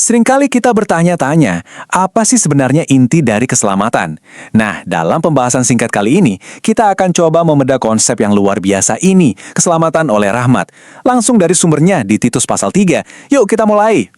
Seringkali kita bertanya-tanya, apa sih sebenarnya inti dari keselamatan? Nah, dalam pembahasan singkat kali ini, kita akan coba membedah konsep yang luar biasa ini, keselamatan oleh rahmat. Langsung dari sumbernya di Titus pasal 3. Yuk kita mulai.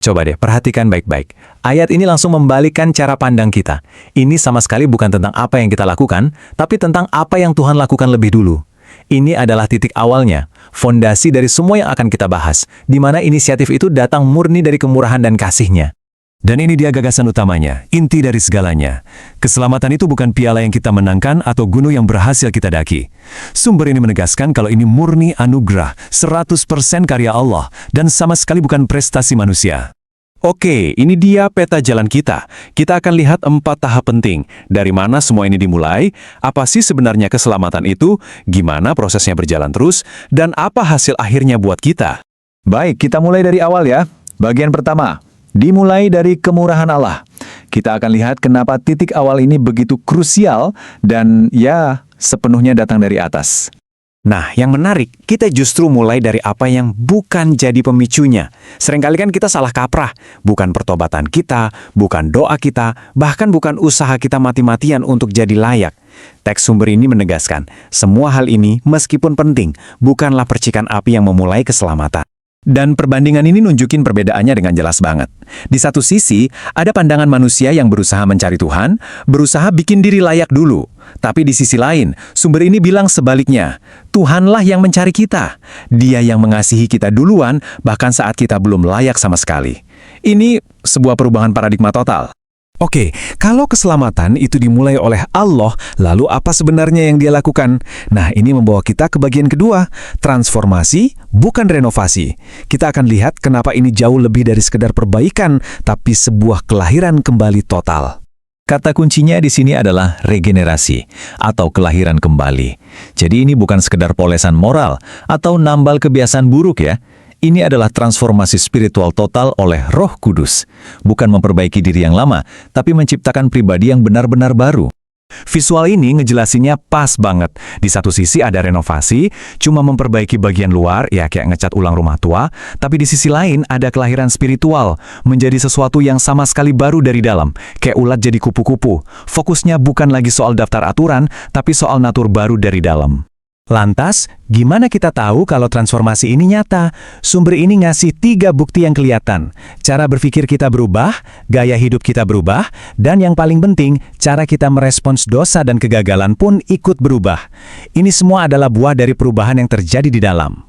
Coba deh, perhatikan baik-baik. Ayat ini langsung membalikkan cara pandang kita. Ini sama sekali bukan tentang apa yang kita lakukan, tapi tentang apa yang Tuhan lakukan lebih dulu. Ini adalah titik awalnya, fondasi dari semua yang akan kita bahas, di mana inisiatif itu datang murni dari kemurahan dan kasih-Nya. Dan ini dia gagasan utamanya, inti dari segalanya. Keselamatan itu bukan piala yang kita menangkan atau gunung yang berhasil kita daki. Sumber ini menegaskan kalau ini murni anugerah, 100% karya Allah, dan sama sekali bukan prestasi manusia. Oke, ini dia peta jalan kita. Kita akan lihat 4 tahap penting. Dari mana semua ini dimulai, apa sih sebenarnya keselamatan itu, gimana prosesnya berjalan terus, dan apa hasil akhirnya buat kita. Baik, kita mulai dari awal ya. Bagian pertama, dimulai dari kemurahan Allah. Kita akan lihat kenapa titik awal ini begitu krusial dan ya, sepenuhnya datang dari atas. Nah, yang menarik, kita justru mulai dari apa yang bukan jadi pemicunya. Seringkali kan kita salah kaprah. Bukan pertobatan kita, bukan doa kita, bahkan bukan usaha kita mati-matian untuk jadi layak. Teks sumber ini menegaskan, semua hal ini meskipun penting, bukanlah percikan api yang memulai keselamatan. Dan perbandingan ini nunjukin perbedaannya dengan jelas banget. Di satu sisi, ada pandangan manusia yang berusaha mencari Tuhan, berusaha bikin diri layak dulu. Tapi di sisi lain, sumber ini bilang sebaliknya, Tuhanlah yang mencari kita. Dia yang mengasihi kita duluan, bahkan saat kita belum layak sama sekali. Ini sebuah perubahan paradigma total. Oke, kalau keselamatan itu dimulai oleh Allah, lalu apa sebenarnya yang Dia lakukan? Nah, ini membawa kita ke bagian kedua, transformasi, bukan renovasi. Kita akan lihat kenapa ini jauh lebih dari sekedar perbaikan, tapi sebuah kelahiran kembali total. Kata kuncinya di sini adalah regenerasi, atau kelahiran kembali. Jadi ini bukan sekedar polesan moral, atau nambal kebiasaan buruk ya. Ini adalah transformasi spiritual total oleh Roh Kudus. Bukan memperbaiki diri yang lama, tapi menciptakan pribadi yang benar-benar baru. Visual ini ngejelasinnya pas banget. Di satu sisi ada renovasi, cuma memperbaiki bagian luar, ya kayak ngecat ulang rumah tua. Tapi di sisi lain ada kelahiran spiritual, menjadi sesuatu yang sama sekali baru dari dalam. Kayak ulat jadi kupu-kupu. Fokusnya bukan lagi soal daftar aturan, tapi soal natur baru dari dalam. Lantas, gimana kita tahu kalau transformasi ini nyata? Sumber ini ngasih 3 bukti yang kelihatan. Cara berpikir kita berubah, gaya hidup kita berubah, dan yang paling penting, cara kita merespons dosa dan kegagalan pun ikut berubah. Ini semua adalah buah dari perubahan yang terjadi di dalam.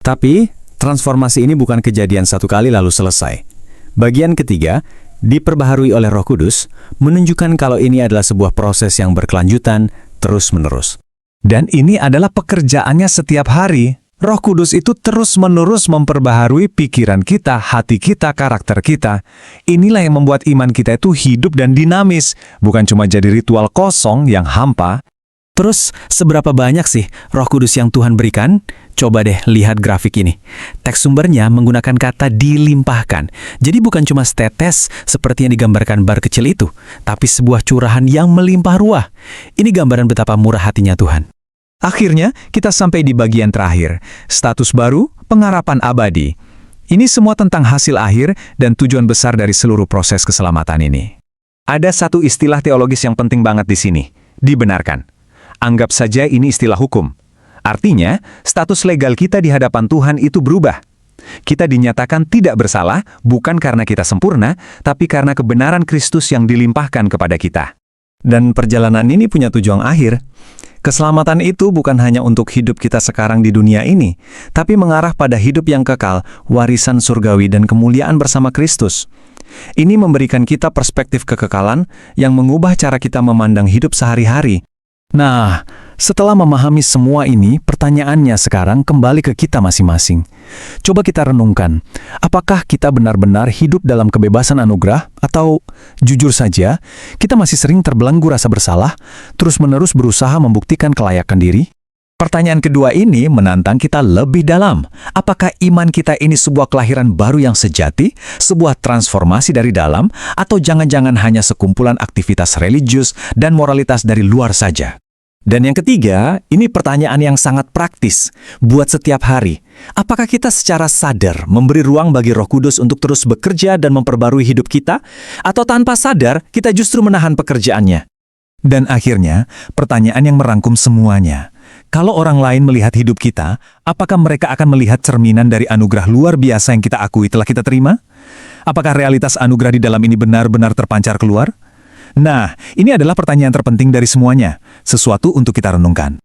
Tapi, transformasi ini bukan kejadian satu kali lalu selesai. Bagian ketiga, diperbaharui oleh Roh Kudus, menunjukkan kalau ini adalah sebuah proses yang berkelanjutan, terus-menerus. Dan ini adalah pekerjaannya setiap hari. Roh Kudus itu terus-menerus memperbaharui pikiran kita, hati kita, karakter kita. Inilah yang membuat iman kita itu hidup dan dinamis, bukan cuma jadi ritual kosong yang hampa. Terus, seberapa banyak sih Roh Kudus yang Tuhan berikan? Coba deh lihat grafik ini. Teks sumbernya menggunakan kata dilimpahkan. Jadi bukan cuma setetes seperti yang digambarkan bar kecil itu, tapi sebuah curahan yang melimpah ruah. Ini gambaran betapa murah hatinya Tuhan. Akhirnya, kita sampai di bagian terakhir. Status baru, pengharapan abadi. Ini semua tentang hasil akhir dan tujuan besar dari seluruh proses keselamatan ini. Ada satu istilah teologis yang penting banget di sini. Dibenarkan. Anggap saja ini istilah hukum. Artinya, status legal kita di hadapan Tuhan itu berubah. Kita dinyatakan tidak bersalah, bukan karena kita sempurna, tapi karena kebenaran Kristus yang dilimpahkan kepada kita. Dan perjalanan ini punya tujuan akhir. Keselamatan itu bukan hanya untuk hidup kita sekarang di dunia ini, tapi mengarah pada hidup yang kekal, warisan surgawi dan kemuliaan bersama Kristus. Ini memberikan kita perspektif kekekalan yang mengubah cara kita memandang hidup sehari-hari. Nah, setelah memahami semua ini, pertanyaannya sekarang kembali ke kita masing-masing. Coba kita renungkan, apakah kita benar-benar hidup dalam kebebasan anugerah? Atau, jujur saja, kita masih sering terbelenggu rasa bersalah, terus-menerus berusaha membuktikan kelayakan diri? Pertanyaan kedua ini menantang kita lebih dalam. Apakah iman kita ini sebuah kelahiran baru yang sejati, sebuah transformasi dari dalam, atau jangan-jangan hanya sekumpulan aktivitas religius dan moralitas dari luar saja? Dan yang ketiga, ini pertanyaan yang sangat praktis buat setiap hari. Apakah kita secara sadar memberi ruang bagi Roh Kudus untuk terus bekerja dan memperbarui hidup kita? Atau tanpa sadar, kita justru menahan pekerjaannya? Dan akhirnya, pertanyaan yang merangkum semuanya. Kalau orang lain melihat hidup kita, apakah mereka akan melihat cerminan dari anugerah luar biasa yang kita akui telah kita terima? Apakah realitas anugerah di dalam ini benar-benar terpancar keluar? Nah, ini adalah pertanyaan terpenting dari semuanya, sesuatu untuk kita renungkan.